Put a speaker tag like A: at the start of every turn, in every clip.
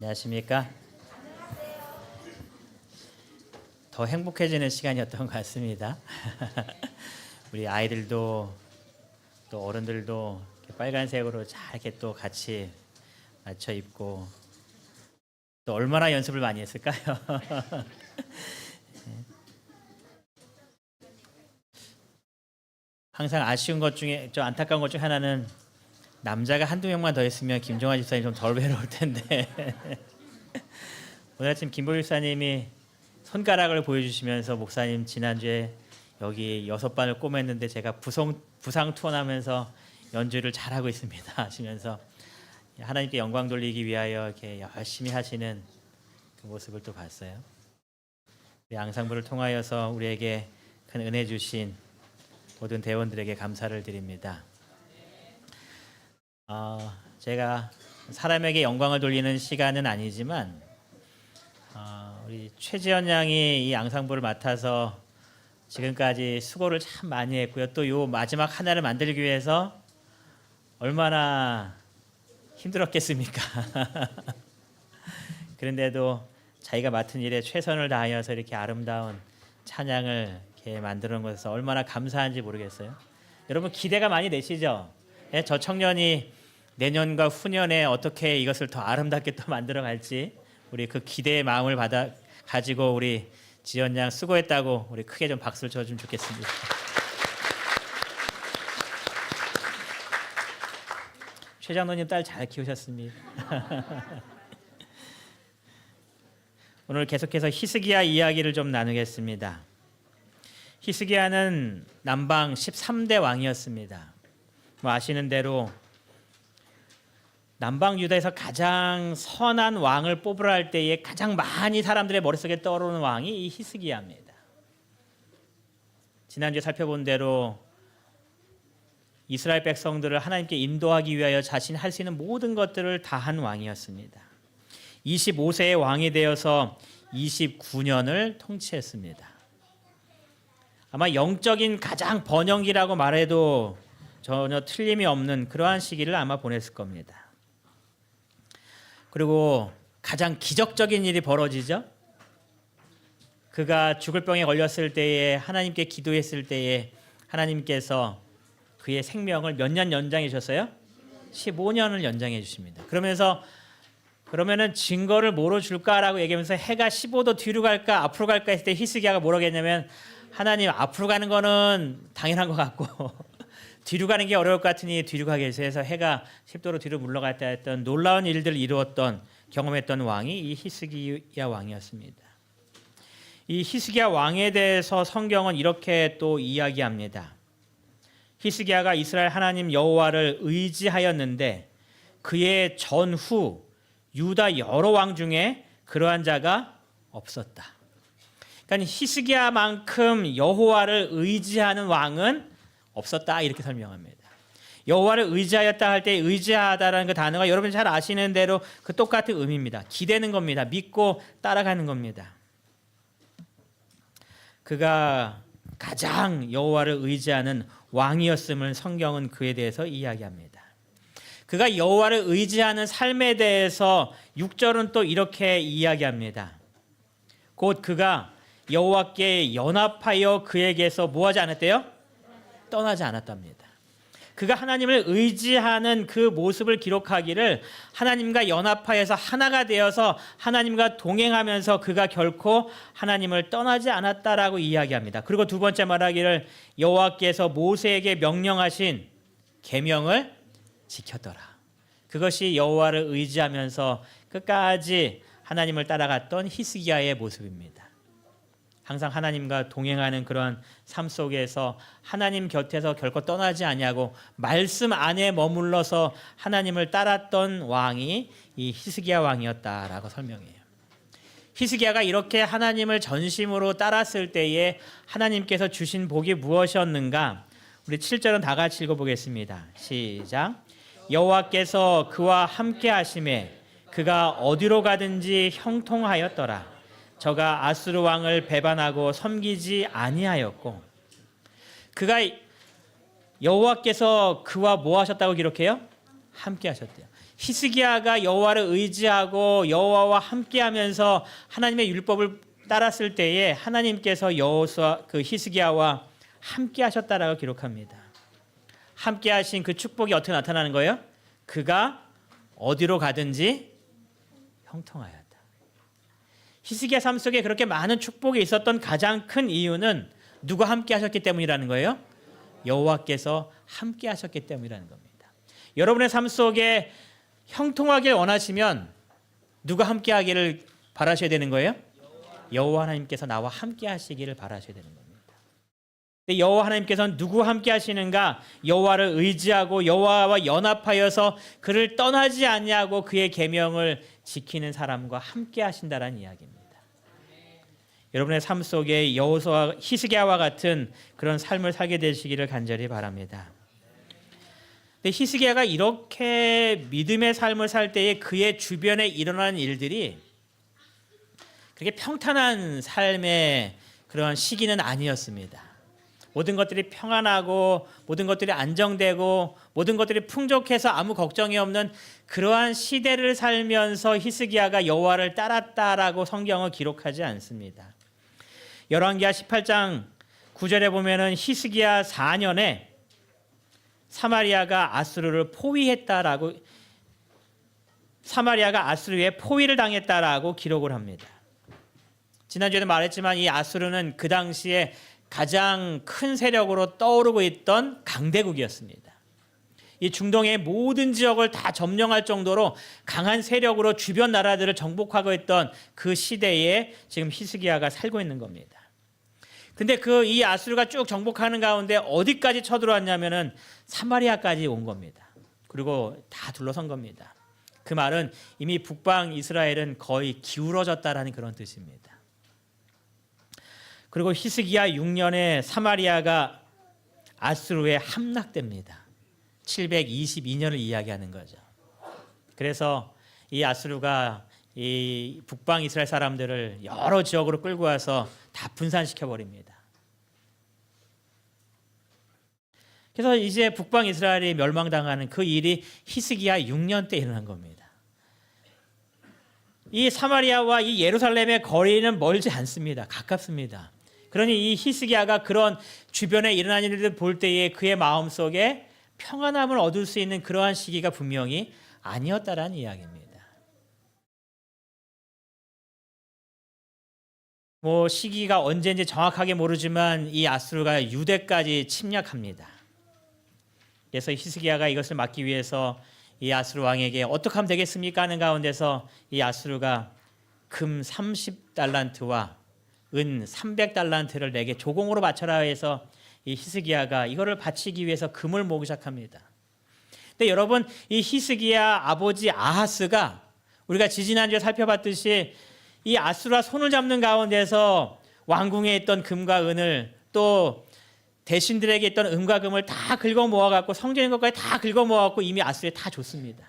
A: 안녕하십니까? 더 행복해지는 시간이었던 것 같습니다. 우리 아이들도 또 어른들도 이렇게 빨간색으로 잘 이렇게 또 같이 맞춰 입고 또 얼마나 연습을 많이 했을까요? 항상 아쉬운 것 중에 좀 안타까운 것 중 하나는 남자가 한두 명만 더 있으면 김종환 집사님 좀 덜 외로울 텐데 오늘 아침 김보일 집사님이 손가락을 보여주시면서 목사님 지난주에 여기 6반을 꼬맸는데 제가 부상 투혼하면서 연주를 잘하고 있습니다 하시면서 하나님께 영광 돌리기 위하여 이렇게 열심히 하시는 그 모습을 또 봤어요. 우리 앙상블을 통하여서 우리에게 큰 은혜 주신 모든 대원들에게 감사를 드립니다. 제가 사람에게 영광을 돌리는 시간은 아니지만 우리 최지연 양이 이 앙상블을 맡아서 지금까지 수고를 참 많이 했고요. 또 요 마지막 하나를 만들기 위해서 얼마나 힘들었겠습니까? 그런데도 자기가 맡은 일에 최선을 다하여서 이렇게 아름다운 찬양을 이렇게 만드는 것에서 얼마나 감사한지 모르겠어요. 여러분 기대가 많이 되시죠? 네, 저 청년이 내년과 후년에 어떻게 이것을 더 아름답게 또 만들어 갈지 우리 그 기대의 마음을 가지고 우리 지연 양 수고했다고 우리 크게 좀 박수를 쳐주면 좋겠습니다. 최 장로님 딸 잘 키우셨습니다. 오늘 계속해서 히스기야 이야기를 좀 나누겠습니다. 히스기야는 남방 13대 왕이었습니다. 뭐 아시는 대로 남방 유다에서 가장 선한 왕을 뽑으라 할 때에 가장 많이 사람들의 머릿속에 떠오르는 왕이 이 히스기야입니다. 지난주에 살펴본 대로 이스라엘 백성들을 하나님께 인도하기 위하여 자신이 할 수 있는 모든 것들을 다 한 왕이었습니다. 25세의 왕이 되어서 29년을 통치했습니다. 아마 영적인 가장 번영기라고 말해도 전혀 틀림이 없는 그러한 시기를 아마 보냈을 겁니다. 그리고 가장 기적적인 일이 벌어지죠. 그가 죽을 병에 걸렸을 때에 하나님께 기도했을 때에 하나님께서 그의 생명을 몇 년 연장해 주셨어요? 15년을 연장해 주십니다. 그러면은 증거를 뭐로 줄까라고 얘기하면서 해가 15도 뒤로 갈까 앞으로 갈까 했을 때 히스기야가 뭐라고 했냐면 하나님 앞으로 가는 거는 당연한 것 같고 뒤로 가는 게 어려울 것 같으니 뒤로 가게 해서 해가 10도로 뒤로 물러갔다 했던 놀라운 일들을 이루었던 경험했던 왕이 이 히스기야 왕이었습니다. 이 히스기야 왕에 대해서 성경은 이렇게 또 이야기합니다. 히스기야가 이스라엘 하나님 여호와를 의지하였는데 그의 전후 유다 여러 왕 중에 그러한 자가 없었다. 그러니까 히스기야만큼 여호와를 의지하는 왕은 없었다 이렇게 설명합니다. 여호와를 의지하였다 할 때 의지하다라는 그 단어가 여러분이 잘 아시는 대로 그 똑같은 의미입니다. 기대는 겁니다. 믿고 따라가는 겁니다. 그가 가장 여호와를 의지하는 왕이었음을 성경은 그에 대해서 이야기합니다. 그가 여호와를 의지하는 삶에 대해서 6절은 또 이렇게 이야기합니다. 곧 그가 여호와께 연합하여 그에게서 뭐하지 않았대요? 떠나지 않았답니다. 그가 하나님을 의지하는 그 모습을 기록하기를 하나님과 연합하여서 하나가 되어서 하나님과 동행하면서 그가 결코 하나님을 떠나지 않았다라고 이야기합니다. 그리고 두 번째 말하기를 여호와께서 모세에게 명령하신 계명을 지켰더라. 그것이 여호와를 의지하면서 끝까지 하나님을 따라갔던 히스기야의 모습입니다. 항상 하나님과 동행하는 그런 삶 속에서 하나님 곁에서 결코 떠나지 아니하고 말씀 안에 머물러서 하나님을 따랐던 왕이 이 히스기야 왕이었다라고 설명해요. 히스기야가 이렇게 하나님을 전심으로 따랐을 때에 하나님께서 주신 복이 무엇이었는가? 우리 7절은 다 같이 읽어보겠습니다. 시작. 여호와께서 그와 함께 하심에 그가 어디로 가든지 형통하였더라. 저가 아수르 왕을 배반하고 섬기지 아니하였고 그가 여호와께서 그와 뭐 하셨다고 기록해요? 함께 하셨대요. 히스기야가 여호와를 의지하고 여호와와 함께하면서 하나님의 율법을 따랐을 때에 하나님께서 여호수아 그 히스기야와 함께하셨다라고 기록합니다. 함께하신 그 축복이 어떻게 나타나는 거예요? 그가 어디로 가든지 형통하였다. 히스기야 삶 속에 그렇게 많은 축복이 있었던 가장 큰 이유는 누가 함께하셨기 때문이라는 거예요? 여호와께서 함께하셨기 때문이라는 겁니다. 여러분의 삶 속에 형통하길 원하시면 누가 함께하기를 바라셔야 되는 거예요? 여호와 하나님께서 나와 함께하시기를 바라셔야 되는 겁니다. 여호와 하나님께서는 누구 함께 하시는가? 여호와를 의지하고 여호와와 연합하여서 그를 떠나지 아니하고 그의 계명을 지키는 사람과 함께 하신다라는 이야기입니다. 여러분의 삶 속에 여호수아 히스기야와 같은 그런 삶을 살게 되시기를 간절히 바랍니다. 근데 히스기야가 이렇게 믿음의 삶을 살 때에 그의 주변에 일어나는 일들이 그렇게 평탄한 삶의 그런 시기는 아니었습니다. 모든 것들이 평안하고 모든 것들이 안정되고 모든 것들이 풍족해서 아무 걱정이 없는 그러한 시대를 살면서 히스기야가 여호와를 따랐다라고 성경은 기록하지 않습니다. 열왕기하 18장 9절에 보면은 히스기야 4년에 사마리아가 아수르를 포위했다라고 사마리아가 아수르에 포위를 당했다라고 기록을 합니다. 지난주에도 말했지만 이 아수르는 그 당시에 가장 큰 세력으로 떠오르고 있던 강대국이었습니다. 이 중동의 모든 지역을 다 점령할 정도로 강한 세력으로 주변 나라들을 정복하고 있던 그 시대에 지금 히스기야가 살고 있는 겁니다. 근데 이 아수르가 쭉 정복하는 가운데 어디까지 쳐들어왔냐면은 사마리아까지 온 겁니다. 그리고 다 둘러선 겁니다. 그 말은 이미 북방 이스라엘은 거의 기울어졌다라는 그런 뜻입니다. 그리고 히스기야 6년에 사마리아가 아수르에 함락됩니다. 722년을 이야기하는 거죠. 그래서 이 아수르가 이 북방 이스라엘 사람들을 여러 지역으로 끌고 와서 다 분산시켜 버립니다. 그래서 이제 북방 이스라엘이 멸망당하는 그 일이 히스기야 6년 때 일어난 겁니다. 이 사마리아와 이 예루살렘의 거리는 멀지 않습니다. 가깝습니다. 그러니 이 히스기야가 그런 주변에 일어난 일들을 볼 때에 그의 마음속에 평안함을 얻을 수 있는 그러한 시기가 분명히 아니었다라는 이야기입니다. 시기가 언제인지 정확하게 모르지만 이 아수르가 유대까지 침략합니다. 그래서 히스기야가 이것을 막기 위해서 이 아수르 왕에게 어떻게 하면 되겠습니까 하는 가운데서 이 아수르가 금 30달란트와 은 300달란트를 내게 조공으로 바쳐라 해서 이 히스기야가 이거를 바치기 위해서 금을 모으기 시작합니다. 근데 여러분, 이 히스기야 아버지 아하스가 우리가 지지난주에 살펴봤듯이 이 아수르와 손을 잡는 가운데서 왕궁에 있던 금과 은을 또 대신들에게 있던 은과 금을 다 긁어 모아갖고 성전인 것까지 다 긁어 모아갖고 이미 아수르에 다 줬습니다.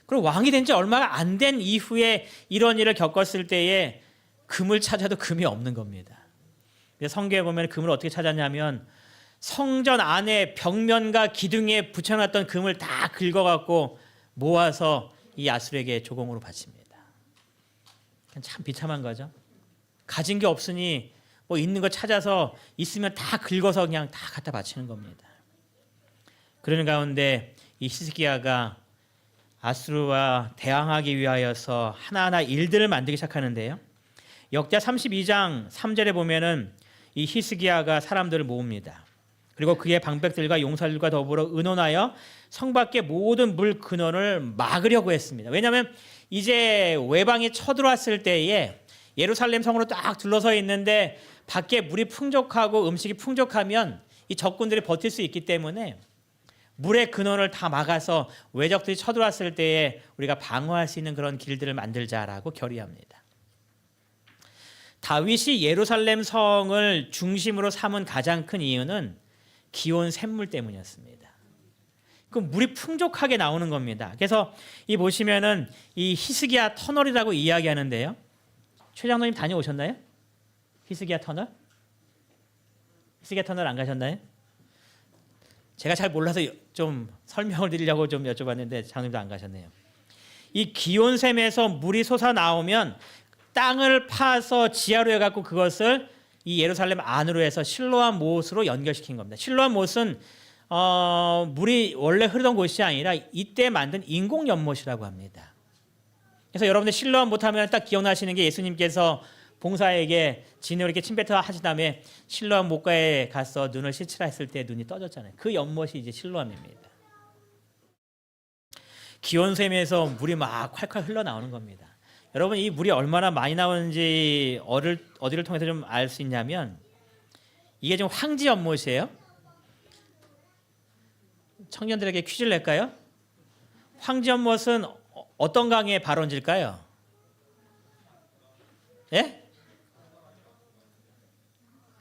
A: 그리고 왕이 된 지 얼마가 안 된 이후에 이런 일을 겪었을 때에 금을 찾아도 금이 없는 겁니다. 성경에 보면 금을 어떻게 찾았냐면 성전 안에 벽면과 기둥에 붙여놨던 금을 다 긁어갖고 모아서 이 아수르에게 조공으로 바칩니다. 참 비참한 거죠. 가진 게 없으니 있는 거 찾아서 있으면 다 긁어서 그냥 다 갖다 바치는 겁니다. 그러는 가운데 이 히스기야가 아수르와 대항하기 위하여서 하나하나 일들을 만들기 시작하는데요. 역대 32장 3절에 보면은 이 히스기야가 사람들을 모읍니다. 그리고 그의 방백들과 용사들과 더불어 의논하여 성 밖의 모든 물 근원을 막으려고 했습니다. 왜냐하면 이제 외방이 쳐들어왔을 때에 예루살렘 성으로 딱 둘러서 있는데 밖에 물이 풍족하고 음식이 풍족하면 이 적군들이 버틸 수 있기 때문에 물의 근원을 다 막아서 외적들이 쳐들어왔을 때에 우리가 방어할 수 있는 그런 길들을 만들자라고 결의합니다. 다윗이 예루살렘 성을 중심으로 삼은 가장 큰 이유는 기온 샘물 때문이었습니다. 그 물이 풍족하게 나오는 겁니다. 그래서 이 보시면은 이 히스기야 터널이라고 이야기하는데요. 최 장로님 다녀오셨나요? 히스기야 터널? 히스기야 터널 안 가셨나요? 제가 잘 몰라서 좀 설명을 드리려고 좀 여쭤봤는데 장님도 안 가셨네요. 이 기온샘에서 물이 솟아 나오면 땅을 파서 지하로 해갖고 그것을 이 예루살렘 안으로 해서 실로암 못으로 연결시킨 겁니다. 실로암 못은 물이 원래 흐르던 곳이 아니라 이때 만든 인공 연못이라고 합니다. 그래서 여러분들 실로암 못하면 딱 기억나시는 게 예수님께서 봉사에게 진으로 이렇게 침뱉어 하신 다음에 실로암 못가에 가서 눈을 씻으라 했을 때 눈이 떠졌잖아요. 그 연못이 이제 실로암입니다. 기온샘에서 물이 막 콸콸 흘러나오는 겁니다. 여러분 이 물이 얼마나 많이 나오는지 어디를 통해서 좀 알 수 있냐면 이게 좀 황지 연못이에요. 청년들에게 퀴즈를 낼까요? 황지 연못은 어떤 강의 발원지일까요? 예?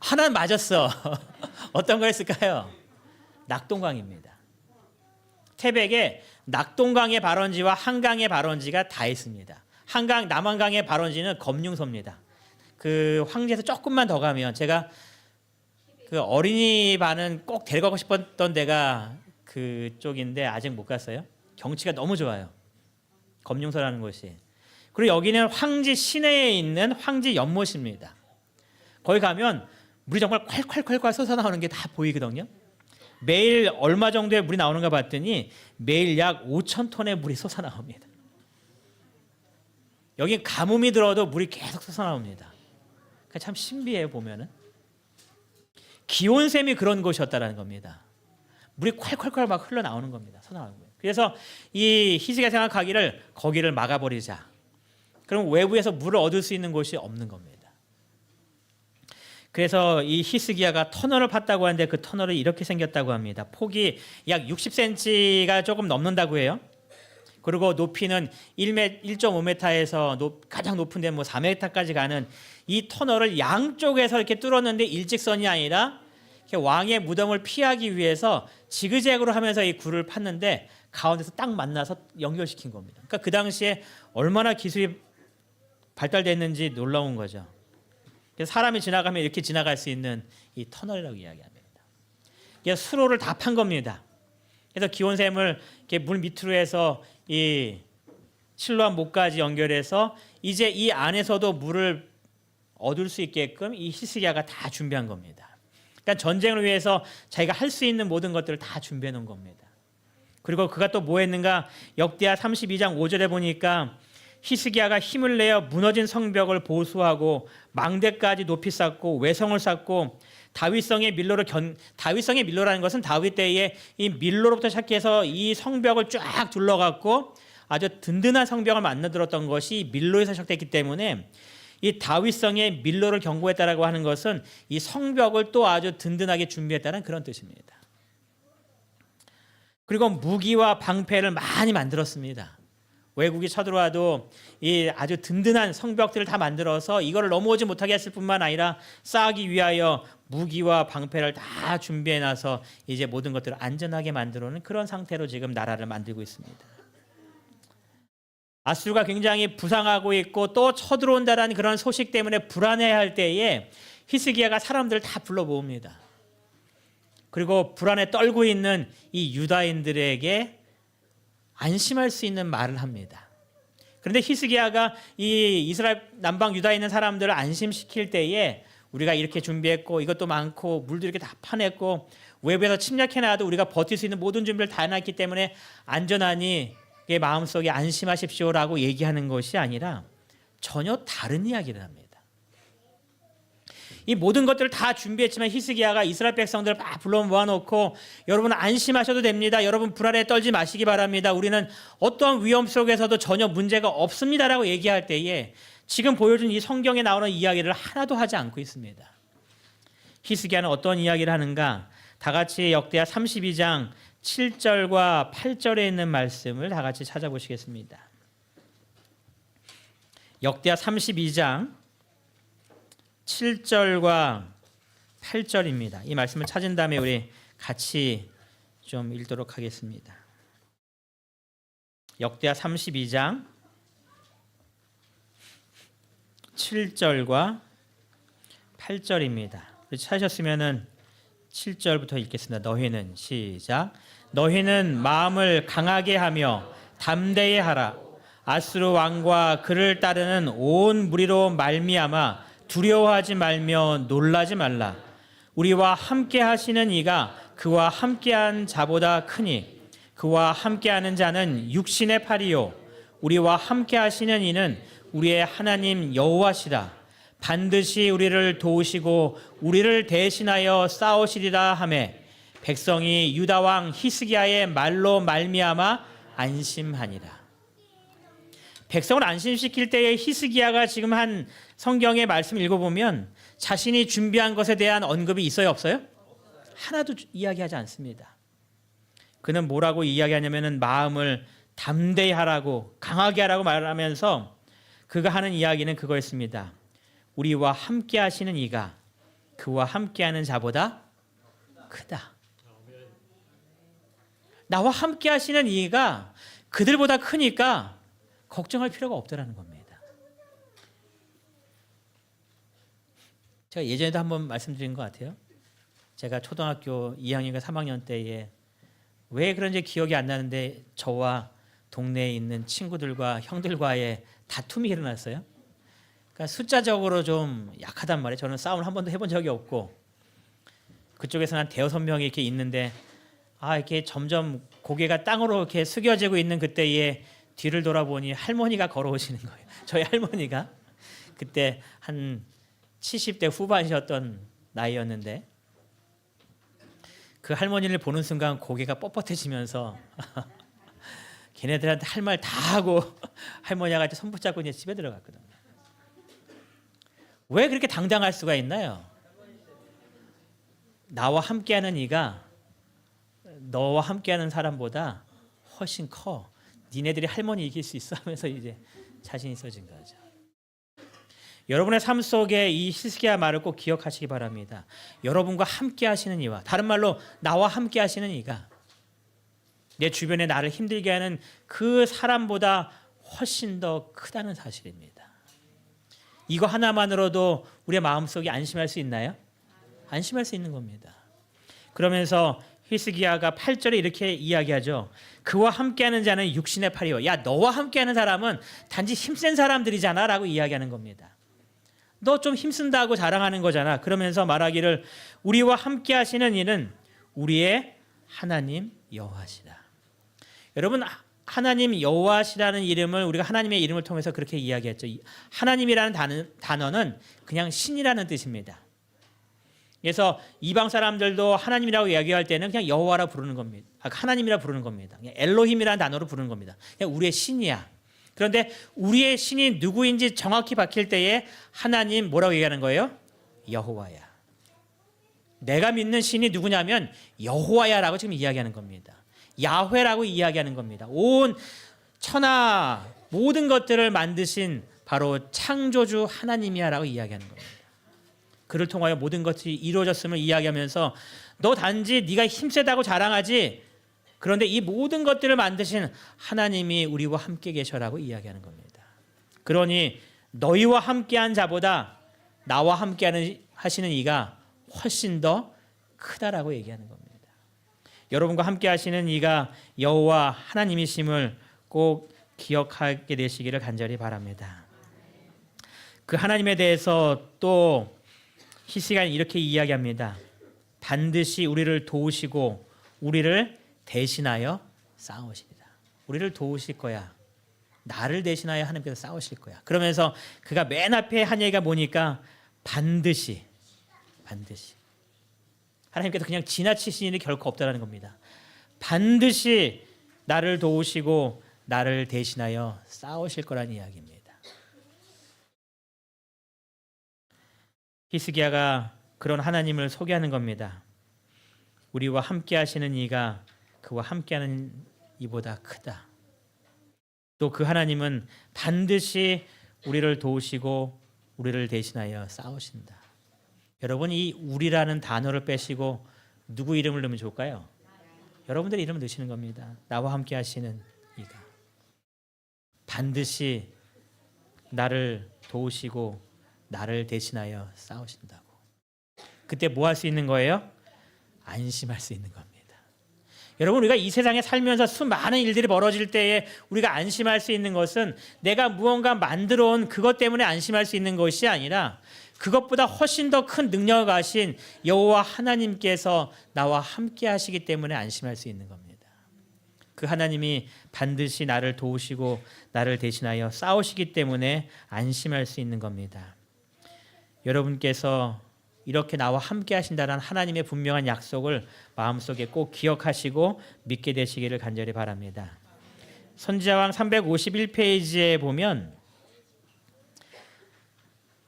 A: 하나는 맞았어. 어떤 거였을까요? 낙동강입니다. 태백에 낙동강의 발원지와 한강의 발원지가 다 있습니다. 한강 남한강의 발원지는 검룡소입니다. 그 황지에서 조금만 더 가면 제가 그 어린이반은 꼭 데려가고 싶었던 데가 그쪽인데 아직 못 갔어요. 경치가 너무 좋아요. 검룡소라는 곳이. 그리고 여기는 황지 시내에 있는 황지 연못입니다. 거기 가면 물이 정말 콸콸콸콸 솟아나오는 게 다 보이거든요. 매일 얼마 정도의 물이 나오는가 봤더니 매일 약 5,000톤의 물이 솟아나옵니다. 여기 가뭄이 들어도 물이 계속 솟아나옵니다. 참 신비해요 보면은. 기온샘이 그런 곳이었다라는 겁니다. 물이 콸콸콸 막 흘러나오는 겁니다. 솟아나오는 거예요. 그래서 이 히스기야가 생각하기를 거기를 막아버리자. 그럼 외부에서 물을 얻을 수 있는 곳이 없는 겁니다. 그래서 이 히스기야가 터널을 팠다고 하는데 그 터널이 이렇게 생겼다고 합니다. 폭이 약 60cm가 조금 넘는다고 해요. 그리고 높이는 1.5m에서 가장 높은 데는 뭐 4m까지 가는 이 터널을 양쪽에서 이렇게 뚫었는데 일직선이 아니라 이렇게 왕의 무덤을 피하기 위해서 지그재그로 하면서 이 굴을 팠는데 가운데서 딱 만나서 연결시킨 겁니다. 그러니까 그 당시에 얼마나 기술이 발달됐는지 놀라운 거죠. 그래서 사람이 지나가면 이렇게 지나갈 수 있는 이 터널이라고 이야기합니다. 이게 수로를 다 판 겁니다. 그래서 기온샘을 이렇게 물 밑으로 해서 이 실로암 못까지 연결해서 이제 이 안에서도 물을 얻을 수 있게끔 이 히스기야가 다 준비한 겁니다. 그러니까 전쟁을 위해서 자기가 할 수 있는 모든 것들을 다 준비해 놓은 겁니다. 그리고 그가 또 뭐 했는가? 역대하 32장 5절에 보니까 히스기야가 힘을 내어 무너진 성벽을 보수하고 망대까지 높이 쌓고 외성을 쌓고 다윗성의 밀로라는 것은 다윗 때에 이 밀로로부터 시작해서 이 성벽을 쫙 둘러갖고 아주 든든한 성벽을 만들었던 것이 밀로에서 시작됐기 때문에 이 다윗성의 밀로를 견고했다라고 하는 것은 이 성벽을 또 아주 든든하게 준비했다는 그런 뜻입니다. 그리고 무기와 방패를 많이 만들었습니다. 외국이 쳐들어와도 이 아주 든든한 성벽들을 다 만들어서 이거를 넘어오지 못하게 했을 뿐만 아니라 쌓기 위하여 무기와 방패를 다 준비해놔서 이제 모든 것들을 안전하게 만들어놓은 그런 상태로 지금 나라를 만들고 있습니다. 아수르가 굉장히 부상하고 있고 또 쳐들어온다라는 그런 소식 때문에 불안해할 때에 히스기야가 사람들을 다 불러 모읍니다. 그리고 불안에 떨고 있는 이 유다인들에게 안심할 수 있는 말을 합니다. 그런데 히스기야가 이 이스라엘 남방 유다에 있는 사람들을 안심시킬 때에 우리가 이렇게 준비했고 이것도 많고 물도 이렇게 다 파냈고 외부에서 침략해놔도 우리가 버틸 수 있는 모든 준비를 다 해놨기 때문에 안전하니 마음속에 안심하십시오라고 얘기하는 것이 아니라 전혀 다른 이야기를 합니다. 이 모든 것들을 다 준비했지만 히스기야가 이스라엘 백성들을 다 불러 모아놓고 여러분 안심하셔도 됩니다. 여러분 불안에 떨지 마시기 바랍니다. 우리는 어떠한 위험 속에서도 전혀 문제가 없습니다라고 얘기할 때에 지금 보여준 이 성경에 나오는 이야기를 하나도 하지 않고 있습니다. 히스기야는 어떤 이야기를 하는가? 다 같이 역대하 32장 7절과 8절에 있는 말씀을 다 같이 찾아보시겠습니다. 역대하 32장 7절과 8절입니다. 이 말씀을 찾은 다음에 우리 같이 좀 읽도록 하겠습니다. 역대하 32장 7절과 8절입니다. 찾으셨으면은 7절부터 읽겠습니다. 너희는 시작. 너희는 마음을 강하게 하며 담대히 하라. 아수르 왕과 그를 따르는 온 무리로 말미암아 두려워하지 말며 놀라지 말라. 우리와 함께 하시는 이가 그와 함께한 자보다 크니 그와 함께하는 자는 육신의 팔이요 우리와 함께 하시는 이는 우리의 하나님 여호와시라. 반드시 우리를 도우시고 우리를 대신하여 싸우시리라 하매 백성이 유다 왕 히스기야의 말로 말미암아 안심하니라. 백성을 안심시킬 때에 히스기야가 지금 한 성경의 말씀 읽어보면 자신이 준비한 것에 대한 언급이 있어요, 없어요? 하나도 이야기하지 않습니다. 그는 뭐라고 이야기하냐면은 마음을 담대히 하라고 강하게 하라고 말하면서 그가 하는 이야기는 그거였습니다. 우리와 함께 하시는 이가 그와 함께하는 자보다 크다. 나와 함께 하시는 이가 그들보다 크니까 걱정할 필요가 없다라는 겁니다. 제가 예전에도 한번 말씀드린 것 같아요. 제가 초등학교 2학년과 3학년 때에 왜 그런지 기억이 안 나는데 저와 동네에 있는 친구들과 형들과의 다툼이 일어났어요. 그러니까 숫자적으로 좀 약하단 말이에요. 저는 싸움을 한 번도 해본 적이 없고 그쪽에서는 한 대여섯 명이 이렇게 있는데 이렇게 점점 고개가 땅으로 이렇게 숙여지고 있는 그때에 뒤를 돌아보니 할머니가 걸어오시는 거예요. 저희 할머니가 그때 한 70대 후반이셨던 나이였는데 그 할머니를 보는 순간 고개가 뻣뻣해지면서 걔네들한테 할 말 다 하고 할머니가 손 붙잡고 이제 집에 들어갔거든요. 왜 그렇게 당당할 수가 있나요? 나와 함께하는 이가 너와 함께하는 사람보다 훨씬 커. 니네들이 할머니 이길 수 있어 하면서 이제 자신 있어진 거죠. 여러분의 삶 속에 이 히스기야 말을 꼭 기억하시기 바랍니다. 여러분과 함께 하시는 이와 다른 말로 나와 함께 하시는 이가 내 주변에 나를 힘들게 하는 그 사람보다 훨씬 더 크다는 사실입니다. 이거 하나만으로도 우리의 마음속에 안심할 수 있나요? 안심할 수 있는 겁니다. 그러면서 히스기야가 8절에 이렇게 이야기하죠. 그와 함께하는 자는 육신의 팔이요. 야, 너와 함께하는 사람은 단지 힘센 사람들이잖아 라고 이야기하는 겁니다. 너 좀 힘쓴다고 자랑하는 거잖아. 그러면서 말하기를 우리와 함께하시는 이는 우리의 하나님 여호와시라. 여러분, 하나님 여호와시라는 이름을 우리가 하나님의 이름을 통해서 그렇게 이야기했죠. 하나님이라는 단어는 그냥 신이라는 뜻입니다. 그래서 이방 사람들도 하나님이라고 이야기할 때는 그냥 여호와라 부르는 겁니다. 하나님이라 부르는 겁니다. 그냥 엘로힘이라는 단어로 부르는 겁니다. 그냥 우리의 신이야. 그런데 우리의 신이 누구인지 정확히 밝힐 때에 하나님 뭐라고 얘기하는 거예요? 여호와야. 내가 믿는 신이 누구냐면 여호와야라고 지금 이야기하는 겁니다. 야훼라고 이야기하는 겁니다. 온 천하 모든 것들을 만드신 바로 창조주 하나님이야라고 이야기하는 겁니다. 그를 통하여 모든 것이 이루어졌음을 이야기하면서 너 단지 네가 힘세다고 자랑하지 그런데 이 모든 것들을 만드신 하나님이 우리와 함께 계셔라고 이야기하는 겁니다. 그러니 너희와 함께한 자보다 나와 함께 하시는 이가 훨씬 더 크다라고 얘기하는 겁니다. 여러분과 함께 하시는 이가 여호와 하나님이심을 꼭 기억하게 되시기를 간절히 바랍니다. 그 하나님에 대해서 또 히스기야는 이렇게 이야기합니다. 반드시 우리를 도우시고 우리를 대신하여 싸우시리라. 우리를 도우실 거야. 나를 대신하여 하나님께서 싸우실 거야. 그러면서 그가 맨 앞에 한 얘기가 뭐니까 반드시 하나님께서 그냥 지나치신 일이 결코 없다는 겁니다. 반드시 나를 도우시고 나를 대신하여 싸우실 거라는 이야기입니다. 히스기야가 그런 하나님을 소개하는 겁니다. 우리와 함께 하시는 이가 그와 함께하는 이보다 크다. 또 그 하나님은 반드시 우리를 도우시고 우리를 대신하여 싸우신다. 여러분 이 우리라는 단어를 빼시고 누구 이름을 넣으면 좋을까요? 여러분들의 이름을 넣으시는 겁니다. 나와 함께 하시는 이가 반드시 나를 도우시고 나를 대신하여 싸우신다고. 그때 뭐 할 수 있는 거예요? 안심할 수 있는 겁니다. 여러분, 우리가 이 세상에 살면서 수많은 일들이 벌어질 때에 우리가 안심할 수 있는 것은 내가 무언가 만들어 온 그것 때문에 안심할 수 있는 것이 아니라 그것보다 훨씬 더 큰 능력을 가신 여호와 하나님께서 나와 함께 하시기 때문에 안심할 수 있는 겁니다. 그 하나님이 반드시 나를 도우시고 나를 대신하여 싸우시기 때문에 안심할 수 있는 겁니다. 여러분께서 이렇게 나와 함께 하신다는 하나님의 분명한 약속을 마음속에 꼭 기억하시고 믿게 되시기를 간절히 바랍니다. 선지자왕 351페이지에 보면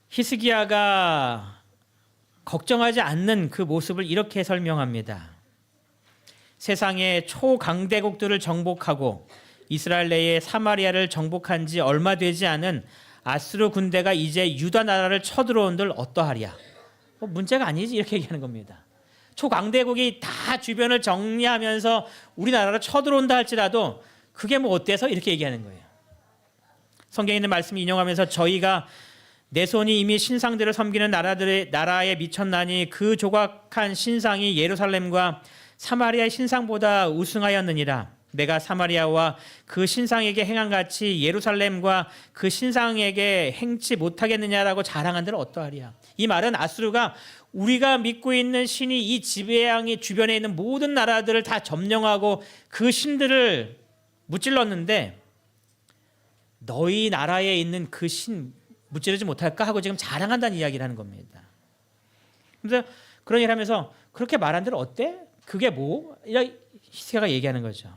A: 히스기야가 걱정하지 않는 그 모습을 이렇게 설명합니다. 세상의 초강대국들을 정복하고 이스라엘 내의 사마리아를 정복한 지 얼마 되지 않은 아수르 군대가 이제 유다 나라를 쳐들어온들 어떠하랴. 문제가 아니지, 이렇게 얘기하는 겁니다. 초강대국이 다 주변을 정리하면서 우리나라를 쳐들어온다 할지라도 그게 뭐 어때서, 이렇게 얘기하는 거예요. 성경에 있는 말씀 인용하면서 저희가 내 손이 이미 신상들을 섬기는 나라에 미쳤나니 그 조각한 신상이 예루살렘과 사마리아의 신상보다 우승하였느니라. 내가 사마리아와 그 신상에게 행한 같이 예루살렘과 그 신상에게 행치 못하겠느냐라고 자랑한들 어떠하리야. 이 말은 아수르가 우리가 믿고 있는 신이 이 지배양의 주변에 있는 모든 나라들을 다 점령하고 그 신들을 무찔렀는데 너희 나라에 있는 그 신 무찌르지 못할까 하고 지금 자랑한다는 이야기를 하는 겁니다. 그래서 그런 얘기를 하면서 그렇게 말한들 어때? 그게 뭐? 히스기야가 얘기하는 거죠.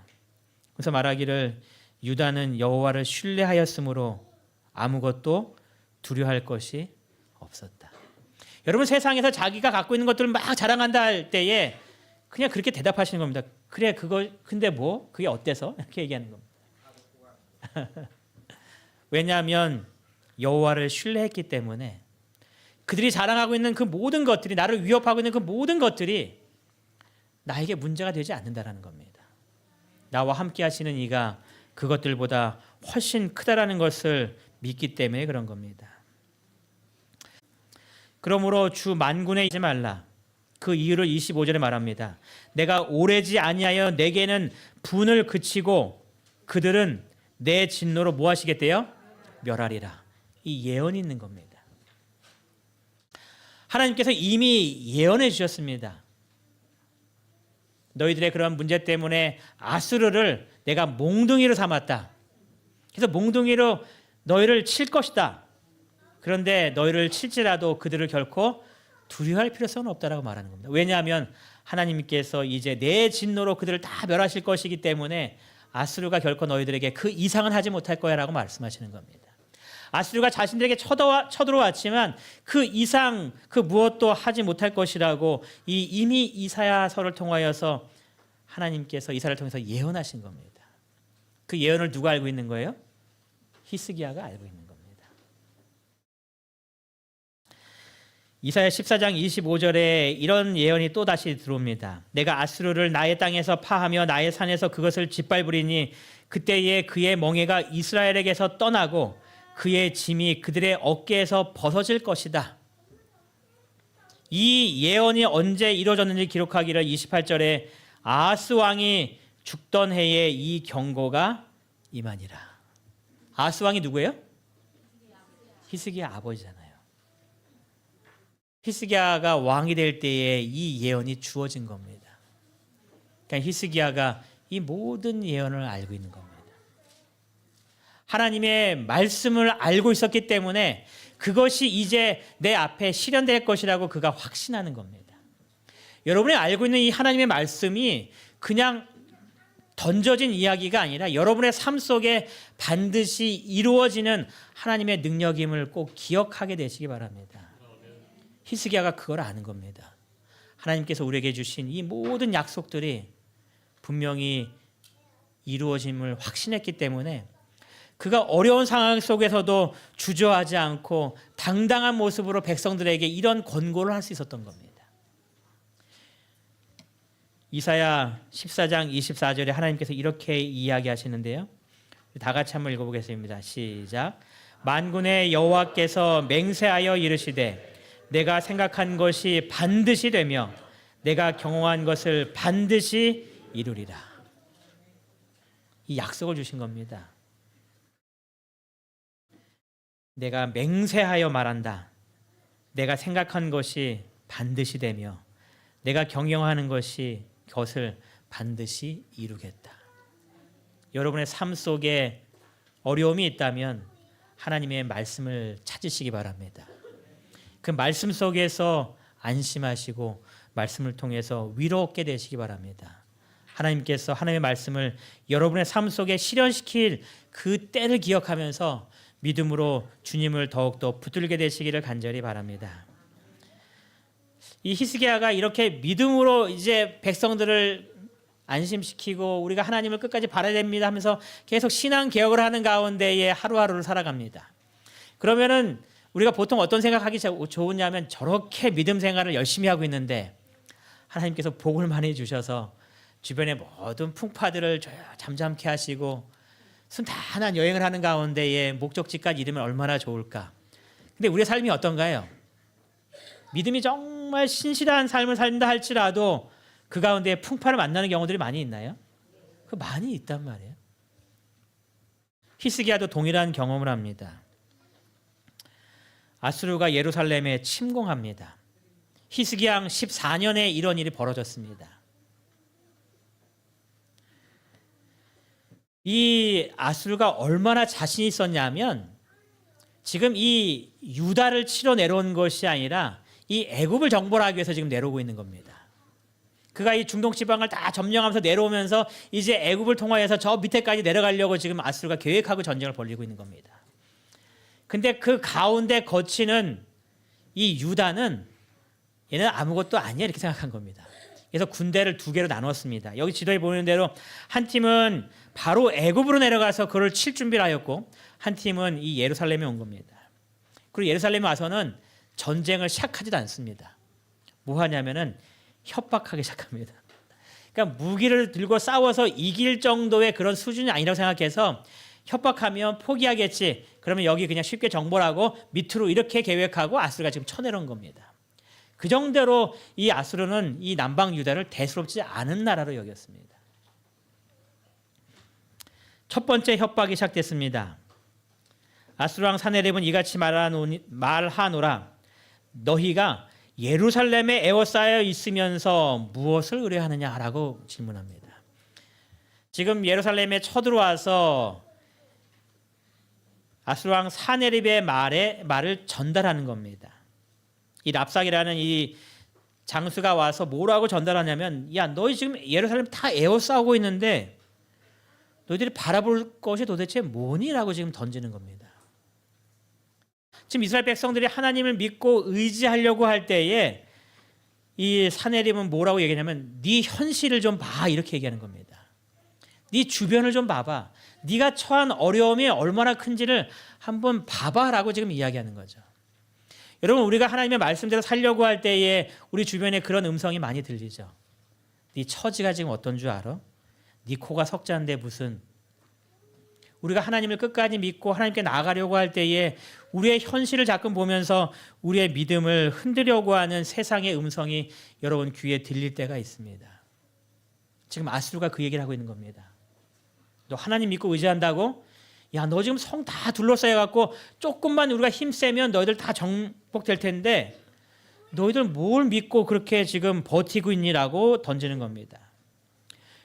A: 그래서 말하기를 유다는 여호와를 신뢰하였으므로 아무것도 두려워할 것이 없었다. 여러분, 세상에서 자기가 갖고 있는 것들을 막 자랑한다 할 때에 그냥 그렇게 대답하시는 겁니다. 그래, 그거 근데 뭐? 그게 어때서? 이렇게 얘기하는 겁니다. 왜냐하면 여호와를 신뢰했기 때문에 그들이 자랑하고 있는 그 모든 것들이, 나를 위협하고 있는 그 모든 것들이 나에게 문제가 되지 않는다라는 겁니다. 나와 함께 하시는 이가 그것들보다 훨씬 크다라는 것을 믿기 때문에 그런 겁니다. 그러므로 주 만군에 있지 말라. 그 이유를 25절에 말합니다. 내가 오래지 아니하여 내게는 분을 그치고 그들은 내 진노로 뭐 하시겠대요? 멸하리라. 이 예언이 있는 겁니다. 하나님께서 이미 예언해 주셨습니다. 너희들의 그런 문제 때문에 아수르를 내가 몽둥이로 삼았다. 그래서 몽둥이로 너희를 칠 것이다. 그런데 너희를 칠지라도 그들을 결코 두려워할 필요성은 없다라고 말하는 겁니다. 왜냐하면 하나님께서 이제 내 진노로 그들을 다 멸하실 것이기 때문에 아수르가 결코 너희들에게 그 이상은 하지 못할 거야 라고 말씀하시는 겁니다. 아수르가 자신들에게 쳐들어왔지만 그 이상 그 무엇도 하지 못할 것이라고 이미 이사야서를 통하여서 하나님께서 이사야를 통해서 예언하신 겁니다. 그 예언을 누가 알고 있는 거예요? 히스기야가 알고 있는 겁니다. 이사야 14장 25절에 이런 예언이 또 다시 들어옵니다. 내가 아수르를 나의 땅에서 파하며 나의 산에서 그것을 짓밟으리니 그때에 그의 멍에가 이스라엘에게서 떠나고 그의 짐이 그들의 어깨에서 벗어질 것이다. 이 예언이 언제 이루어졌는지 기록하기를 28절에 아하스 왕이 죽던 해에 이 경고가 임하니라. 아하스 왕이 누구예요? 히스기야 아버지잖아요. 히스기야가 왕이 될 때에 이 예언이 주어진 겁니다. 그러니까 히스기야가 이 모든 예언을 알고 있는 겁니다. 하나님의 말씀을 알고 있었기 때문에 그것이 이제 내 앞에 실현될 것이라고 그가 확신하는 겁니다. 여러분이 알고 있는 이 하나님의 말씀이 그냥 던져진 이야기가 아니라 여러분의 삶 속에 반드시 이루어지는 하나님의 능력임을 꼭 기억하게 되시기 바랍니다. 히스기야가 그걸 아는 겁니다. 하나님께서 우리에게 주신 이 모든 약속들이 분명히 이루어짐을 확신했기 때문에 그가 어려운 상황 속에서도 주저하지 않고 당당한 모습으로 백성들에게 이런 권고를 할 수 있었던 겁니다. 이사야 14장 24절에 하나님께서 이렇게 이야기하시는데요. 다 같이 한번 읽어보겠습니다. 시작. 만군의 여호와께서 맹세하여 이르시되 내가 생각한 것이 반드시 되며 내가 경영한 것을 반드시 이루리라. 이 약속을 주신 겁니다. 내가 맹세하여 말한다. 내가 생각한 것이 반드시 되며 내가 경영하는 것을 반드시 이루겠다. 여러분의 삶 속에 어려움이 있다면 하나님의 말씀을 찾으시기 바랍니다. 그 말씀 속에서 안심하시고 말씀을 통해서 위로 얻게 되시기 바랍니다. 하나님께서 하나님의 말씀을 여러분의 삶 속에 실현시킬 그 때를 기억하면서 믿음으로 주님을 더욱더 붙들게 되시기를 간절히 바랍니다. 이 히스기야가 이렇게 믿음으로 이제 백성들을 안심시키고 우리가 하나님을 끝까지 바라야 됩니다 하면서 계속 신앙 개혁을 하는 가운데에 하루하루를 살아갑니다. 그러면은 우리가 보통 어떤 생각하기 좋으냐면 저렇게 믿음 생활을 열심히 하고 있는데 하나님께서 복을 많이 주셔서 주변의 모든 풍파들을 잠잠케 하시고 순탄한 여행을 하는 가운데에 목적지까지 이르면 얼마나 좋을까. 근데 우리의 삶이 어떤가요? 믿음이 정말 신실한 삶을 산다 할지라도 그 가운데 풍파를 만나는 경우들이 많이 있나요? 그 많이 있단 말이에요. 히스기야도 동일한 경험을 합니다. 아수르가 예루살렘에 침공합니다. 히스기야 14년에 이런 일이 벌어졌습니다. 이 아수르가 얼마나 자신이 있었냐면 지금 이 유다를 치러 내려온 것이 아니라 이 애굽을 정벌하기 위해서 지금 내려오고 있는 겁니다. 그가 이 중동 지방을 다 점령하면서 내려오면서 이제 애굽을 통하여서 저 밑에까지 내려가려고 지금 아수르가 계획하고 전쟁을 벌이고 있는 겁니다. 근데 그 가운데 거치는 이 유다는 얘는 아무것도 아니야 이렇게 생각한 겁니다. 그래서 군대를 두 개로 나눴습니다. 여기 지도에 보이는 대로 한 팀은 바로 애굽으로 내려가서 그를 칠 준비를 하였고 한 팀은 이 예루살렘에 온 겁니다. 그리고 예루살렘에 와서는 전쟁을 시작하지도 않습니다. 뭐 하냐면은 협박하기 시작합니다. 그러니까 무기를 들고 싸워서 이길 정도의 그런 수준이 아니라고 생각해서 협박하면 포기하겠지. 그러면 여기 그냥 쉽게 정벌하고 밑으로 이렇게 계획하고 아수르가 지금 쳐내려온 겁니다. 그 정도로 이 아수르는 이 남방 유다를 대수롭지 않은 나라로 여겼습니다. 첫 번째 협박이 시작됐습니다. 아수르 왕 사네립은 이같이 말하노라. 너희가 예루살렘에 에워싸여 있으면서 무엇을 의뢰하느냐라고 질문합니다. 지금 예루살렘에 쳐들어와서 아수르 왕 사네립의 말을 전달하는 겁니다. 이 랍삭이라는 이 장수가 와서 뭐라고 전달하냐면 야 너희 지금 예루살렘 다 에워싸고 있는데 너희들이 바라볼 것이 도대체 뭐니라고 지금 던지는 겁니다. 지금 이스라엘 백성들이 하나님을 믿고 의지하려고 할 때에 이 사네립은 뭐라고 얘기하냐면 네 현실을 좀 봐 이렇게 얘기하는 겁니다. 네 주변을 좀 봐봐. 네가 처한 어려움이 얼마나 큰지를 한번 봐봐라고 지금 이야기하는 거죠. 여러분 우리가 하나님의 말씀대로 살려고 할 때에 우리 주변에 그런 음성이 많이 들리죠. 네 처지가 지금 어떤 줄 알아? 네 코가 석자인데 무슨. 우리가 하나님을 끝까지 믿고 하나님께 나아가려고 할 때에 우리의 현실을 자꾸 보면서 우리의 믿음을 흔들려고 하는 세상의 음성이 여러분 귀에 들릴 때가 있습니다. 지금 아수르가 그 얘기를 하고 있는 겁니다. 너 하나님 믿고 의지한다고? 야, 너 지금 성 다 둘러싸여갖고 조금만 우리가 힘세면 너희들 다 정복될 텐데 너희들 뭘 믿고 그렇게 지금 버티고 있니라고 던지는 겁니다.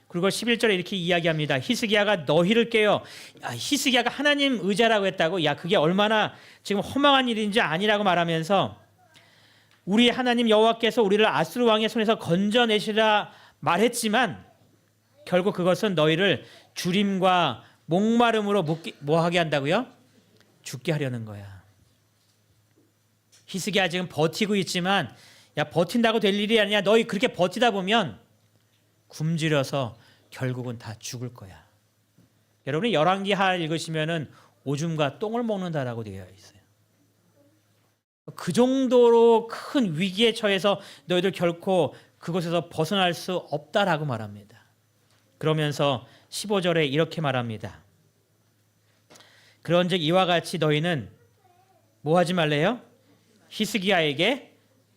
A: 그리고 11절에 이렇게 이야기합니다. 히스기야가 너희를 깨워. 야, 히스기야가 하나님 의지하라고 했다고? 야, 그게 얼마나 지금 허망한 일인지 아니라고 말하면서 우리 하나님 여호와께서 우리를 아수르 왕의 손에서 건져내시라 말했지만 결국 그것은 너희를 주림과 목마름으로 뭐하게 한다고요? 죽게 하려는 거야. 히스기야 지금 버티고 있지만 야 버틴다고 될 일이 아니야. 너희 그렇게 버티다 보면 굶주려서 결국은 다 죽을 거야. 여러분이 열왕기하 읽으시면은 오줌과 똥을 먹는다라고 되어 있어요. 그 정도로 큰 위기에 처해서 너희들 결코 그곳에서 벗어날 수 없다라고 말합니다. 그러면서 15절에 이렇게 말합니다. 그런즉 이와 같이 너희는 뭐 하지 말래요? 히스기야에게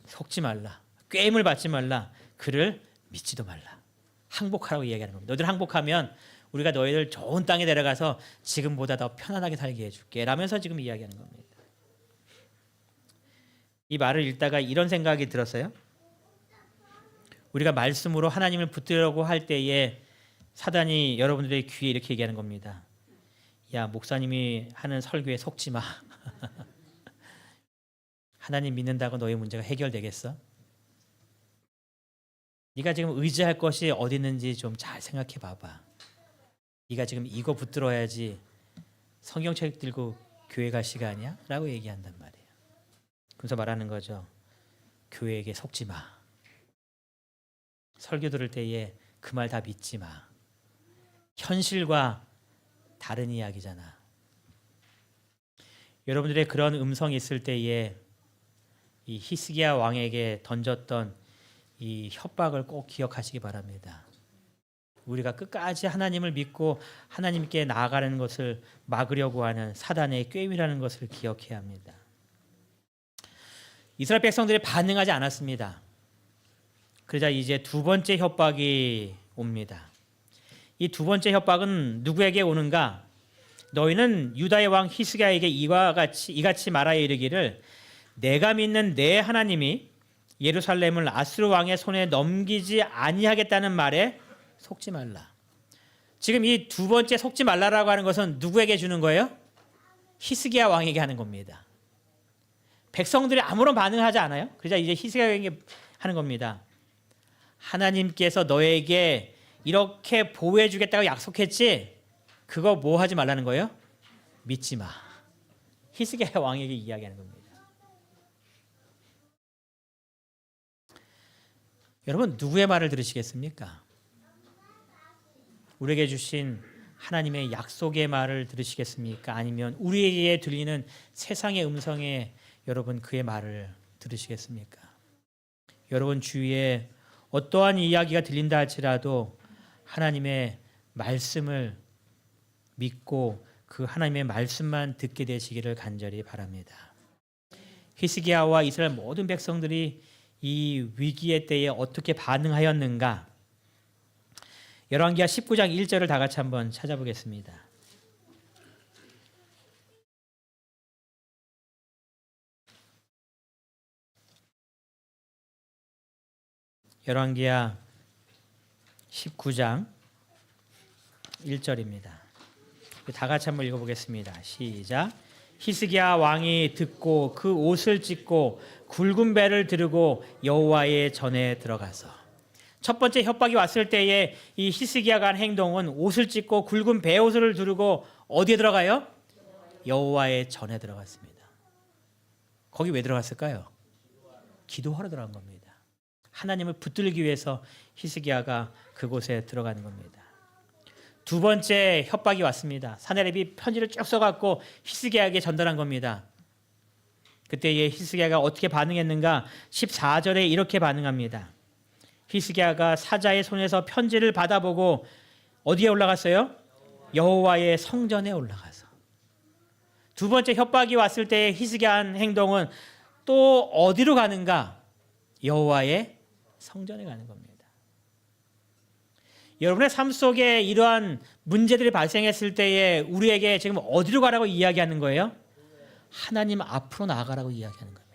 A: 속지 말라. 꾀임을 받지 말라. 그를 믿지도 말라. 항복하라고 이야기하는 겁니다. 너희들 항복하면 우리가 너희들 좋은 땅에 데려가서 지금보다 더 편안하게 살게 해줄게 라면서 지금 이야기하는 겁니다. 이 말을 읽다가 이런 생각이 들었어요. 우리가 말씀으로 하나님을 붙들려고 할 때에 사단이 여러분들의 귀에 이렇게 얘기하는 겁니다. 야, 목사님이 하는 설교에 속지 마. 하나님 믿는다고 너의 문제가 해결되겠어? 네가 지금 의지할 것이 어디 있는지 좀 잘 생각해 봐봐. 네가 지금 이거 붙들어야지 성경책 들고 교회 갈 시간이야? 라고 얘기한단 말이에요. 그래서 말하는 거죠. 교회에게 속지 마. 설교 들을 때에 그 말 다 믿지 마. 현실과 다른 이야기잖아. 여러분들의 그런 음성이 있을 때에 이 히스기야 왕에게 던졌던 이 협박을 꼭 기억하시기 바랍니다. 우리가 끝까지 하나님을 믿고 하나님께 나아가는 것을 막으려고 하는 사단의 꾀임이라는 것을 기억해야 합니다. 이스라엘 백성들이 반응하지 않았습니다. 그러자 이제 두 번째 협박이 옵니다. 이 두 번째 협박은 누구에게 오는가? 너희는 유다의 왕 히스기야에게 이같이 말하여 이르기를 내가 믿는 내 하나님이 예루살렘을 아수르 왕의 손에 넘기지 아니하겠다는 말에 속지 말라. 지금 이 두 번째 속지 말라라고 하는 것은 누구에게 주는 거예요? 히스기야 왕에게 하는 겁니다. 백성들이 아무런 반응하지 않아요. 그러자 이제 히스기야 왕에게 하는 겁니다. 하나님께서 너에게 이렇게 보호해 주겠다고 약속했지? 그거 뭐 하지 말라는 거예요? 믿지 마. 히스기야 왕에게 이야기하는 겁니다. 여러분 누구의 말을 들으시겠습니까? 우리에게 주신 하나님의 약속의 말을 들으시겠습니까? 아니면 우리에게 들리는 세상의 음성에 여러분 그의 말을 들으시겠습니까? 여러분 주위에 어떠한 이야기가 들린다 할지라도 하나님의 말씀을 믿고 그 하나님의 말씀만 듣게 되시기를 간절히 바랍니다. 히스기야와 이스라엘 모든 백성들이 이 위기의 때에 어떻게 반응하였는가? 열왕기하 19장 1절을 다 같이 한번 찾아보겠습니다. 열왕기하 19장 1절입니다. 다 같이 한번 읽어보겠습니다. 시작. 히스기야 왕이 듣고 그 옷을 찢고 굵은 배를 들고 여호와의 전에 들어가서. 첫 번째 협박이 왔을 때에 이 히스기야가 한 행동은 옷을 찢고 굵은 배옷을 두르고 어디에 들어가요? 여호와의 전에 들어갔습니다. 거기 왜 들어갔을까요? 기도하러 들어간 겁니다. 하나님을 붙들기 위해서 히스기야가 그곳에 들어가는 겁니다. 두 번째 협박이 왔습니다. 사내립이 편지를 쭉 써갖고 히스기야에게 전달한 겁니다. 그때에 히스기야가 어떻게 반응했는가? 14절에 이렇게 반응합니다. 히스기야가 사자의 손에서 편지를 받아보고 어디에 올라갔어요? 여호와의 성전에 올라가서. 두 번째 협박이 왔을 때 히스기야 한 행동은 또 어디로 가는가? 여호와의 성전에 가는 겁니다. 여러분의 삶 속에 이러한 문제들이 발생했을 때에 우리에게 지금 어디로 가라고 이야기하는 거예요? 하나님 앞으로 나아가라고 이야기하는 겁니다.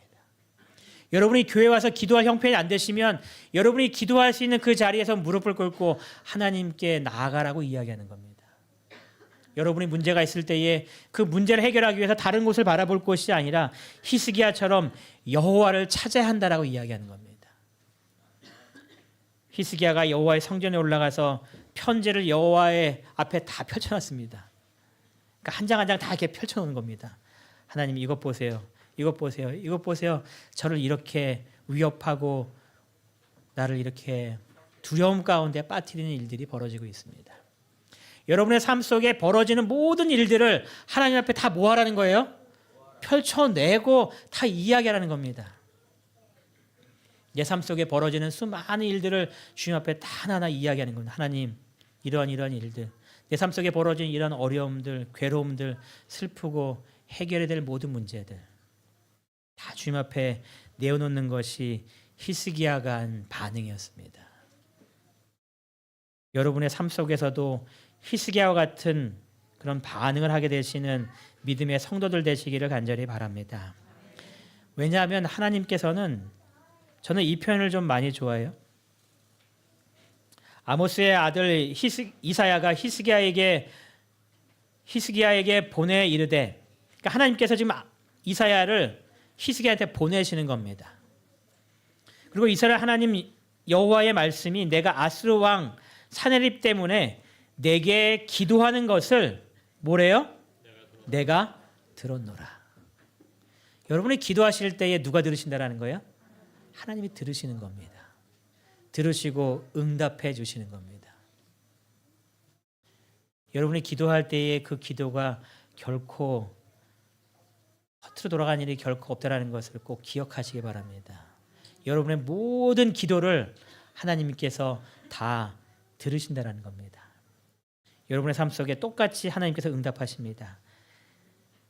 A: 여러분이 교회 와서 기도할 형편이 안 되시면 여러분이 기도할 수 있는 그 자리에서 무릎을 꿇고 하나님께 나아가라고 이야기하는 겁니다. 여러분이 문제가 있을 때에 그 문제를 해결하기 위해서 다른 곳을 바라볼 것이 아니라 히스기야처럼 여호와를 찾아야 한다라고 이야기하는 겁니다. 히스기야가 여호와의 성전에 올라가서 편지를 여호와의 앞에 다 펼쳐놨습니다. 그러니까 한 장 한 장 다 이렇게 펼쳐놓는 겁니다. 하나님 이것 보세요. 이것 보세요. 이것 보세요. 저를 이렇게 위협하고 나를 이렇게 두려움 가운데 빠뜨리는 일들이 벌어지고 있습니다. 여러분의 삶 속에 벌어지는 모든 일들을 하나님 앞에 다 뭐 하라는 거예요? 펼쳐내고 다 이야기하라는 겁니다. 내 삶 속에 벌어지는 수많은 일들을 주님 앞에 다 하나하나 이야기하는 겁니다. 하나님 이러한 일들, 내 삶 속에 벌어진 이런 어려움들, 괴로움들, 슬프고 해결해야 될 모든 문제들 다 주님 앞에 내어놓는 것이 히스기야가 한 반응이었습니다. 여러분의 삶 속에서도 히스기야와 같은 그런 반응을 하게 되시는 믿음의 성도들 되시기를 간절히 바랍니다. 왜냐하면 하나님께서는, 저는 이 표현을 좀 많이 좋아해요. 아모스의 아들 이사야가 히스기야에게 보내 이르되, 그러니까 하나님께서 지금 이사야를 히스기야한테 보내시는 겁니다. 그리고 이스라엘 하나님 여호와의 말씀이 내가 아스루 왕 사네립 때문에 내게 기도하는 것을 뭐래요? 내가 들었노라. 여러분이 기도하실 때에 누가 들으신다라는 거예요? 하나님이 들으시는 겁니다. 들으시고 응답해 주시는 겁니다. 여러분이 기도할 때에 그 기도가 결코 허투루 돌아가는 일이 결코 없다라는 것을 꼭 기억하시기 바랍니다. 여러분의 모든 기도를 하나님께서 다 들으신다라는 겁니다. 여러분의 삶 속에 똑같이 하나님께서 응답하십니다.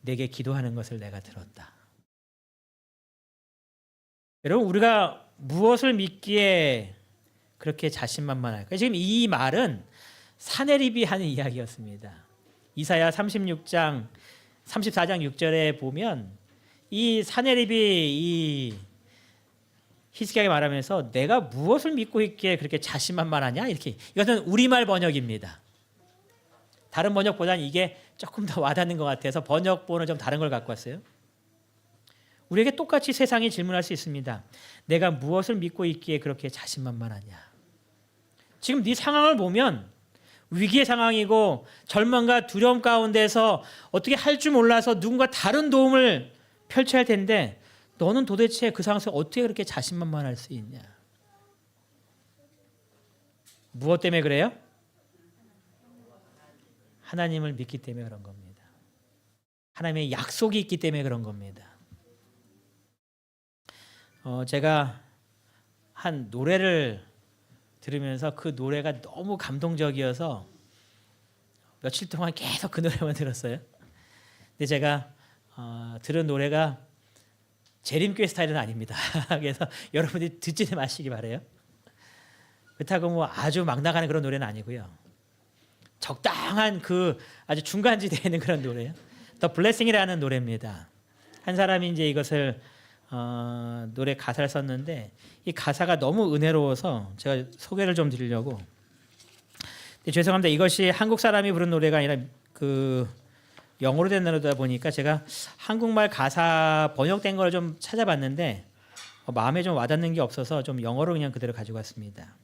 A: 내게 기도하는 것을 내가 들었다. 여러분, 우리가 무엇을 믿기에 그렇게 자신만만할까요? 지금 이 말은 사네립이 하는 이야기였습니다. 이사야 34장 6절에 보면 이 사네립이 이 히스기야에게 말하면서 내가 무엇을 믿고 있기에 그렇게 자신만만하냐? 이렇게. 이것은 우리말 번역입니다. 다른 번역보다는 이게 조금 더 와닿는 것 같아서 번역본은 좀 다른 걸 갖고 왔어요. 우리에게 똑같이 세상이 질문할 수 있습니다. 내가 무엇을 믿고 있기에 그렇게 자신만만하냐? 지금 네 상황을 보면 위기의 상황이고 절망과 두려움 가운데서 어떻게 할 줄 몰라서 누군가 다른 도움을 펼쳐야 할 텐데 너는 도대체 그 상황에서 어떻게 그렇게 자신만만할 수 있냐? 무엇 때문에 그래요? 하나님을 믿기 때문에 그런 겁니다. 하나님의 약속이 있기 때문에 그런 겁니다. 제가 한 노래를 들으면서 그 노래가 너무 감동적이어서 며칠 동안 계속 그 노래만 들었어요. 근데 제가 들은 노래가 재림교회 스타일은 아닙니다. 그래서 여러분들이 듣지는 마시기 바래요. 그렇다고 뭐 아주 막 나가는 그런 노래는 아니고요. 적당한 그 아주 중간지대에 있는 그런 노래예요. 더 블레싱이라는 노래입니다. 한 사람이 이제 이것을 노래 가사를 썼는데 이 가사가 너무 은혜로워서 제가 소개를 좀 드리려고. 죄송합니다. 이것이 한국 사람이 부른 노래가 아니라 그 영어로 된 노래다 보니까 제가 한국말 가사 번역된 걸 좀 찾아봤는데 마음에 좀 와닿는 게 없어서 좀 영어로 그냥 그대로 가지고 왔습니다.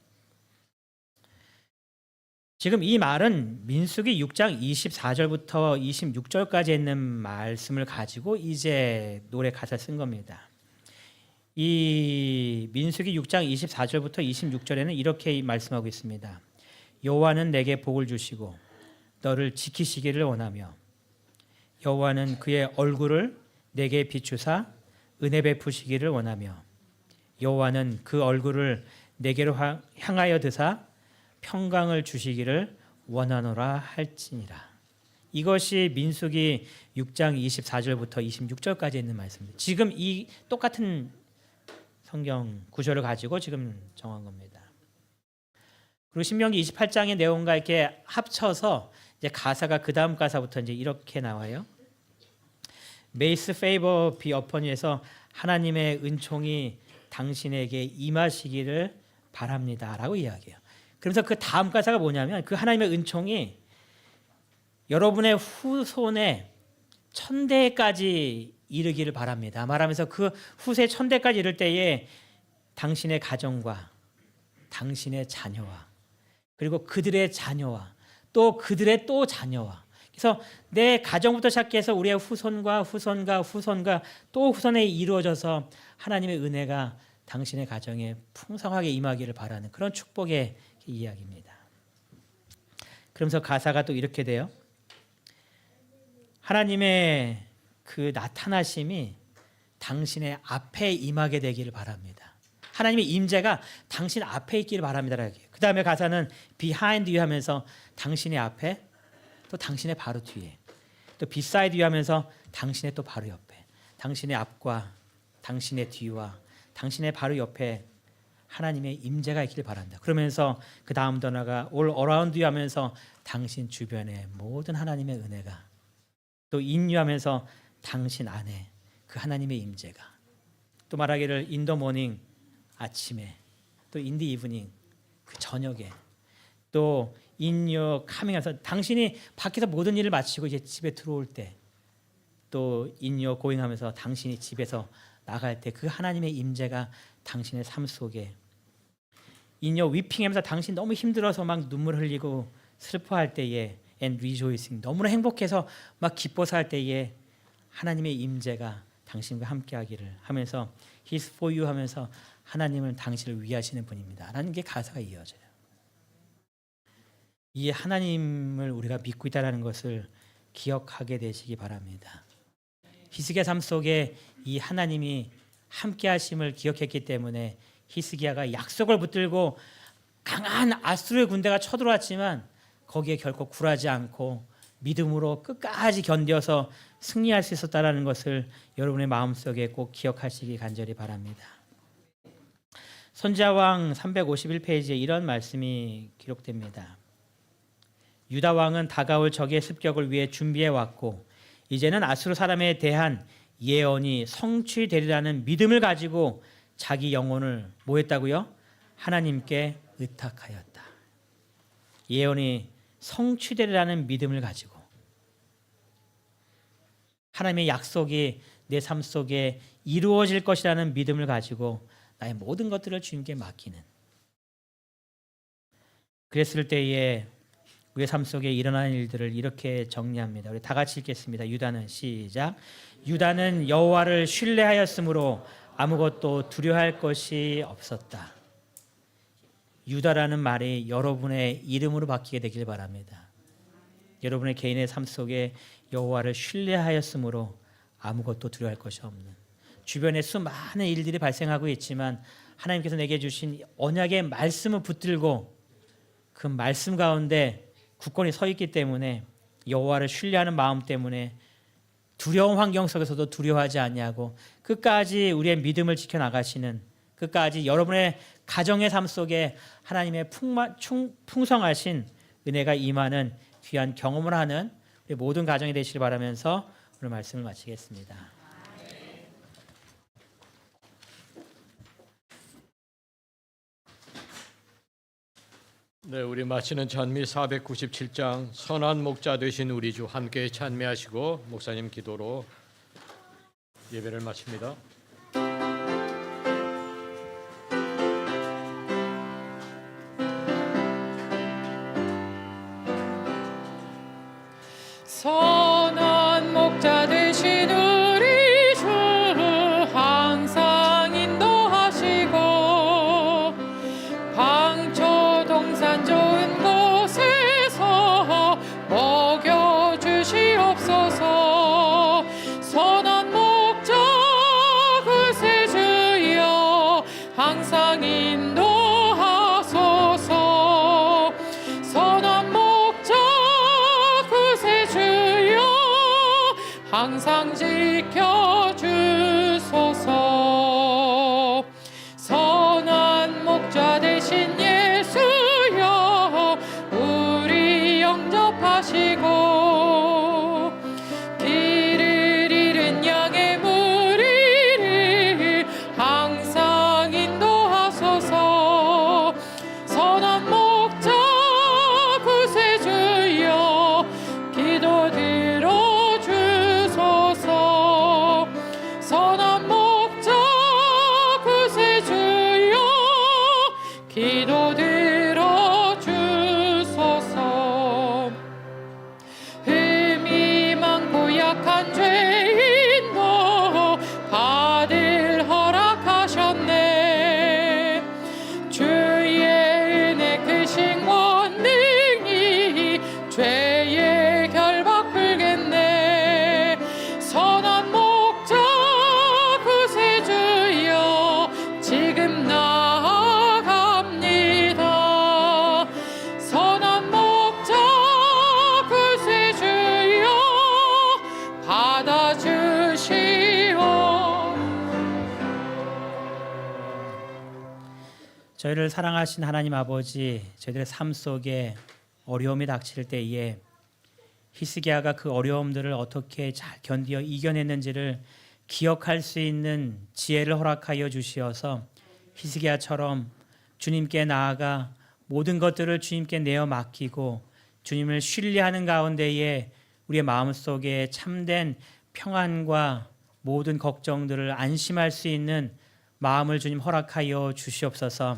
A: 지금 이 말은 민수기 6장 24절부터 26절까지 있는 말씀을 가지고 이제 노래 가사를 쓴 겁니다. 이 민수기 6장 24절부터 26절에는 이렇게 말씀하고 있습니다. 여호와는 내게 복을 주시고 너를 지키시기를 원하며 여호와는 그의 얼굴을 내게 비추사 은혜 베푸시기를 원하며 여호와는 그 얼굴을 내게로 향하여 드사 평강을 주시기를 원하노라 할지니라. 이것이 민수기 6장 24절부터 26절까지 있는 말씀입니다. 지금 이 똑같은 성경 구절을 가지고 지금 정한 겁니다. 그리고 신명기 28장의 내용과 이렇게 합쳐서 이제 가사가 그 다음 가사부터 이제 이렇게 나와요. May His favor be upon you에서 하나님의 은총이 당신에게 임하시기를 바랍니다라고 이야기해요. 그래서 그 다음 가사가 뭐냐면 그 하나님의 은총이 여러분의 후손의 천대까지 이르기를 바랍니다. 말하면서 그 후세 천대까지 이를 때에 당신의 가정과 당신의 자녀와 그리고 그들의 자녀와 또 그들의 또 자녀와 그래서 내 가정부터 시작해서 우리의 후손과 후손과 후손과 또 후손에 이루어져서 하나님의 은혜가 당신의 가정에 풍성하게 임하기를 바라는 그런 축복의 이야기입니다. 그러면서 가사가 또 이렇게 돼요. 하나님의 그 나타나심이 당신의 앞에 임하게 되기를 바랍니다. 하나님의 임재가 당신 앞에 있기를 바랍니다. 그 다음에 가사는 behind you 하면서 당신의 앞에 또 당신의 바로 뒤에 또 beside you 하면서 당신의 또 바로 옆에 당신의 앞과 당신의 뒤와 당신의 바로 옆에 하나님의 임재가 있길 바란다. 그러면서 그 다음 단어가 all around you 하면서 당신 주변에 모든 하나님의 은혜가, 또 in you 하면서 당신 안에 그 하나님의 임재가, 또 말하기를 in the morning 아침에, 또 in the evening 그 저녁에, 또 in your coming 하면서 당신이 밖에서 모든 일을 마치고 이제 집에 들어올 때, 또 in your going 하면서 당신이 집에서 나갈 때 그 하나님의 임재가 당신의 삶 속에, in your weeping 하면서 당신 너무 힘들어서 막 눈물 흘리고 슬퍼할 때에, and rejoicing 너무나 행복해서 막 기뻐서 할 때에 하나님의 임재가 당신과 함께하기를 하면서 He's for you 하면서 하나님은 당신을 위하시는 분입니다 라는 게 가사가 이어져요. 이 하나님을 우리가 믿고 있다는 것을 기억하게 되시기 바랍니다. 히스기야 삶 속에 이 하나님이 함께 하심을 기억했기 때문에 히스기야가 약속을 붙들고 강한 아수르의 군대가 쳐들어왔지만 거기에 결코 굴하지 않고 믿음으로 끝까지 견뎌서 승리할 수 있었다는 것을 여러분의 마음속에 꼭 기억하시기 간절히 바랍니다. 선지자왕 351페이지에 이런 말씀이 기록됩니다. 유다 왕은 다가올 적의 습격을 위해 준비해 왔고 이제는 아수르 사람에 대한 예언이 성취되리라는 믿음을 가지고 자기 영혼을 뭐 했다고요? 하나님께 의탁하였다. 예언이 성취되리라는 믿음을 가지고 하나님의 약속이 내 삶 속에 이루어질 것이라는 믿음을 가지고 나의 모든 것들을 주님께 맡기는, 그랬을 때에 우리의 삶 속에 일어나는 일들을 이렇게 정리합니다. 우리 다 같이 읽겠습니다. 유다는 시작. 유다는 여호와를 신뢰하였으므로 아무것도 두려워할 것이 없었다. 유다라는 말이 여러분의 이름으로 바뀌게 되길 바랍니다. 여러분의 개인의 삶 속에 여호와를 신뢰하였으므로 아무것도 두려워할 것이 없는, 주변에 수많은 일들이 발생하고 있지만 하나님께서 내게 주신 언약의 말씀을 붙들고 그 말씀 가운데 굳건히 서 있기 때문에 여호와를 신뢰하는 마음 때문에 두려운 환경 속에서도 두려워하지 아니하고 끝까지 우리의 믿음을 지켜나가시는, 끝까지 여러분의 가정의 삶 속에 하나님의 풍성하신 은혜가 임하는 귀한 경험을 하는 우리 모든 가정이 되시길 바라면서 오늘 말씀을 마치겠습니다.
B: 네, 우리 마치는 찬미 497장 선한 목자 되신 우리 주 함께 찬미하시고 목사님 기도로 예배를 마칩니다.
C: 선한 목자 되신 우리 주 항상 인도하시고 방초 동산 좋은 곳에서 먹여주시옵소서. 선한 목자 구세주여 항상 인도하소서. 선한 목자 구세주여 항상 지켜주소서. 선한 목자 되신 예수여 우리 영접하시고 길을 잃은 양의 무리를 항상 인도하소서. 선한 목자 구세주여 기도 들어주소서. 선한 목자 구세주여 기도 들어주소서. 흠이 많고 약한 죄인도 받을 허락하셨네. 주의 은혜 크신 원능이 죄의 결박 풀겠네. 선한 목자 구세주여 지금 나아갑니다. 선한 목자 구세주여 받아주시오.
A: 저희를 사랑하신 하나님 아버지, 저희들의 삶 속에 어려움이 닥칠 때에 히스기야가 그 어려움들을 어떻게 잘 견디어 이겨냈는지를 기억할 수 있는 지혜를 허락하여 주시어서 히스기야처럼 주님께 나아가 모든 것들을 주님께 내어 맡기고 주님을 신뢰하는 가운데에 우리의 마음속에 참된 평안과 모든 걱정들을 안심할 수 있는 마음을 주님 허락하여 주시옵소서.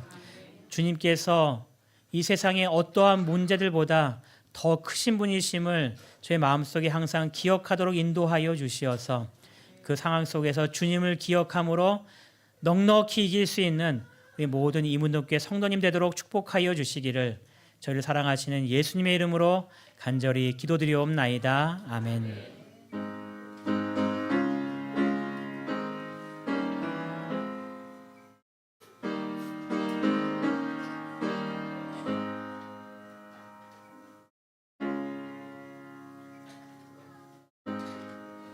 A: 주님께서 이 세상의 어떠한 문제들보다 더 크신 분이심을 저의 마음속에 항상 기억하도록 인도하여 주시어서 그 상황 속에서 주님을 기억함으로 넉넉히 이길 수 있는 우리 모든 이문동교회 성도님 되도록 축복하여 주시기를 저희를 사랑하시는 예수님의 이름으로 간절히 기도드리옵나이다. 아멘.